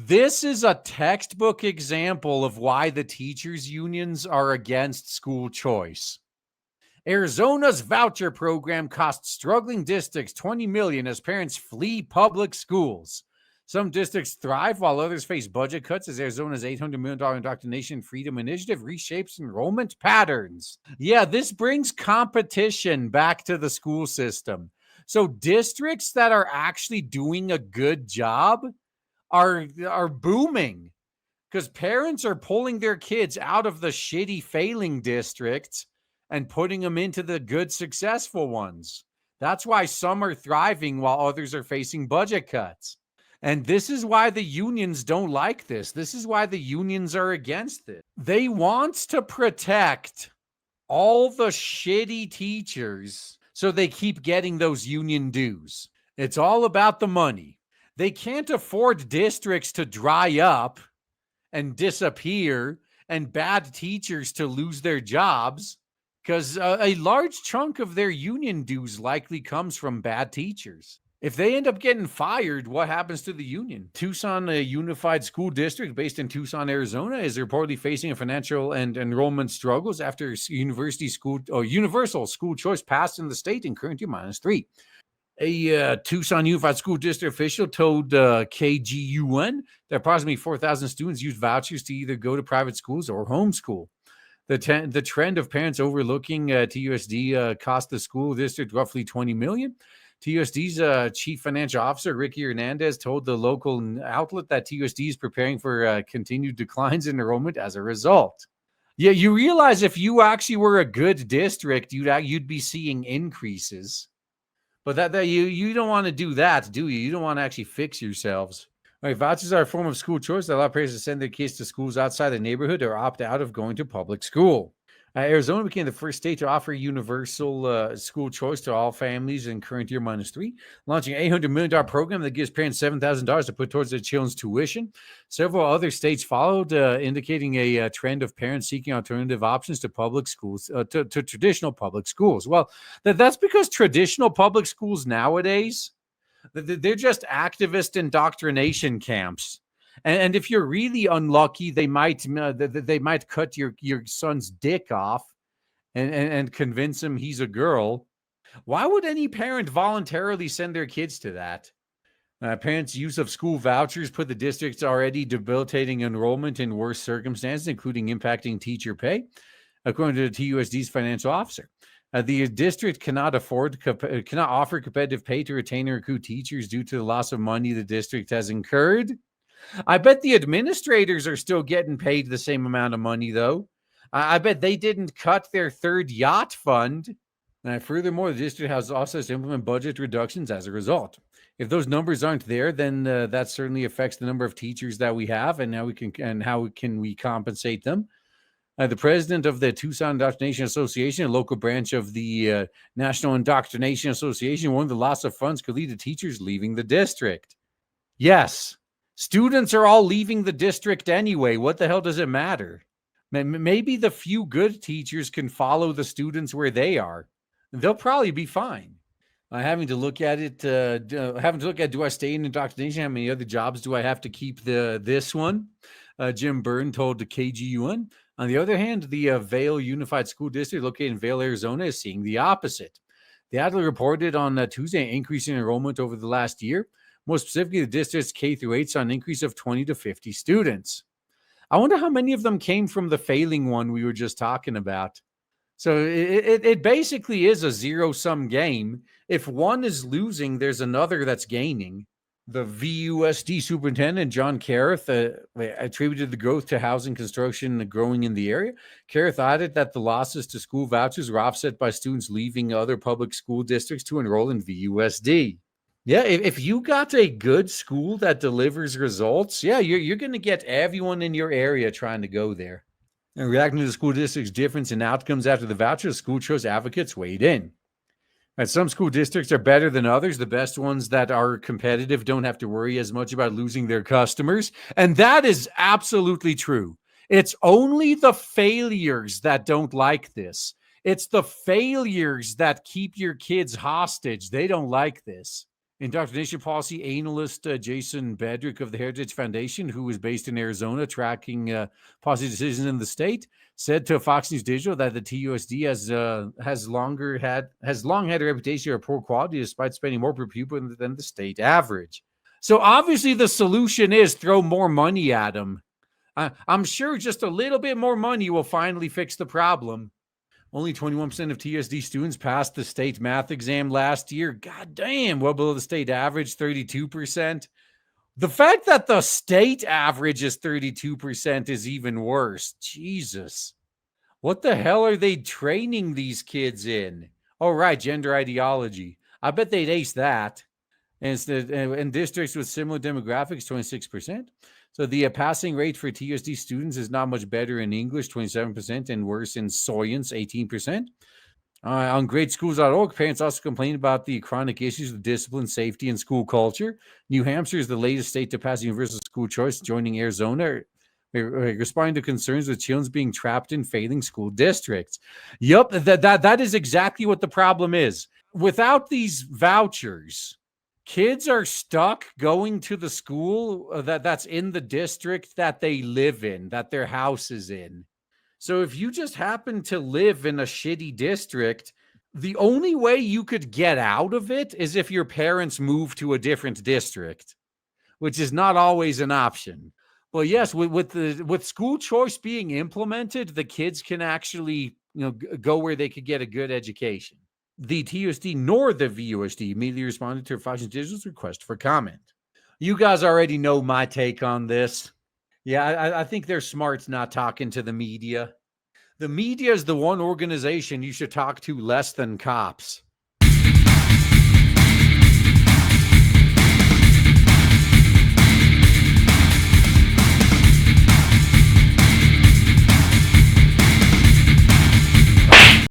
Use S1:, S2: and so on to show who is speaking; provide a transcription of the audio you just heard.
S1: This is a textbook example of why the teachers' unions are against school choice. Arizona's voucher program costs struggling districts $20 million as parents flee public schools. Some districts thrive while others face budget cuts as Arizona's $800 million indoctrination freedom initiative reshapes enrollment patterns. Yeah, this brings competition back to the school system. So districts that are actually doing a good job are booming because parents are pulling their kids out of the shitty failing districts and putting them into the good successful ones. That's why some are thriving while others are facing budget cuts. And this is why the unions don't like this. This is why the unions are against this. They want to protect all the shitty teachers so they keep getting those union dues. It's all about the money. They can't afford districts to dry up and disappear and bad teachers to lose their jobs because a large chunk of their union dues likely comes from bad teachers. If they end up getting fired, what happens to the union? Tucson, a unified school district based in Tucson, Arizona, is reportedly facing a financial and enrollment struggles after universal school choice passed in the state in current year -3. A Tucson Unified School District official told KGUN that approximately 4,000 students use vouchers to either go to private schools or homeschool. The trend of parents overlooking TUSD cost the school district roughly $20 million. TUSD's chief financial officer, Ricky Hernandez, told the local outlet that TUSD is preparing for continued declines in enrollment as a result. Yeah, you realize if you actually were a good district, you'd be seeing increases. But that you don't want to do that, do you? You don't want to actually fix yourselves. All right, vouchers are a form of school choice that allow parents to send their kids to schools outside the neighborhood or opt out of going to public school. Arizona became the first state to offer universal school choice to all families in current year -3, launching an $800 million program that gives parents $7,000 to put towards their children's tuition. Several other states followed, indicating a trend of parents seeking alternative options to public schools, to traditional public schools. Well, that's because traditional public schools nowadays, they're just activist indoctrination camps. And if you're really unlucky, they might cut your son's dick off and convince him he's a girl. Why would any parent voluntarily send their kids to that? Parents' use of school vouchers put the district's already debilitating enrollment in worse circumstances, including impacting teacher pay, according to the TUSD's financial officer. The district cannot offer competitive pay to retain and recruit teachers due to the loss of money the district has incurred. I bet the administrators are still getting paid the same amount of money, though. I bet they didn't cut their third yacht fund. Furthermore, the district has also to implement budget reductions as a result. If those numbers aren't there, then that certainly affects the number of teachers that we have, and how can we compensate them. The president of the Tucson Indoctrination Association, a local branch of the National Indoctrination Association, warned the loss of funds could lead to teachers leaving the district. Yes. Students are all leaving the district anyway. What the hell does it matter? Maybe the few good teachers can follow the students where they are. They'll probably be fine. Having to look at it, do I stay in indoctrination? How many other jobs do I have to keep this one? Jim Byrne told the KGUN. On the other hand, the Vail Unified School District located in Vail, Arizona is seeing the opposite. The outlet reported on Tuesday an increase in enrollment over the last year. More specifically, the district's K-8 saw an increase of 20 to 50 students. I wonder how many of them came from the failing one we were just talking about. So it basically is a zero-sum game. If one is losing, there's another that's gaining. The VUSD superintendent, John Carruth, attributed the growth to housing construction growing in the area. Carruth added that the losses to school vouchers were offset by students leaving other public school districts to enroll in VUSD. Yeah, if you got a good school that delivers results, yeah, you're going to get everyone in your area trying to go there. And reacting to the school district's difference in outcomes after the voucher, school choice advocates weighed in. And some school districts are better than others. The best ones that are competitive don't have to worry as much about losing their customers. And that is absolutely true. It's only the failures that don't like this. It's the failures that keep your kids hostage. They don't like this. Indoctrination policy analyst Jason Bedrick of the Heritage Foundation, who is based in Arizona, tracking policy decisions in the state, said to Fox News Digital that the TUSD has long had a reputation for poor quality, despite spending more per pupil than the state average. So obviously, the solution is throw more money at them. I'm sure just a little bit more money will finally fix the problem. Only 21% of TUSD students passed the state math exam last year. God damn, well below the state average, 32%. The fact that the state average is 32% is even worse. Jesus. What the hell are they training these kids in? Oh, right, gender ideology. I bet they'd ace that. And in districts with similar demographics, 26%. So the passing rate for TUSD students is not much better in English, 27%, and worse in science, 18%. On greatschools.org, parents also complain about the chronic issues with discipline, safety, and school culture. New Hampshire is the latest state to pass universal school choice, joining Arizona, responding to concerns with children being trapped in failing school districts. Yep, that is exactly what the problem is. Without these vouchers, kids are stuck going to the school that's in the district that they live in, that their house is in. So if you just happen to live in a shitty district, the only way you could get out of it is if your parents move to a different district, which is not always an option. But yes, with school choice being implemented, the kids can actually go where they could get a good education. The TUSD nor the VUSD immediately responded to Fox News Digital's request for comment. You guys already know my take on this. Yeah, I think they're smart not talking to the media. The media is the one organization you should talk to less than cops.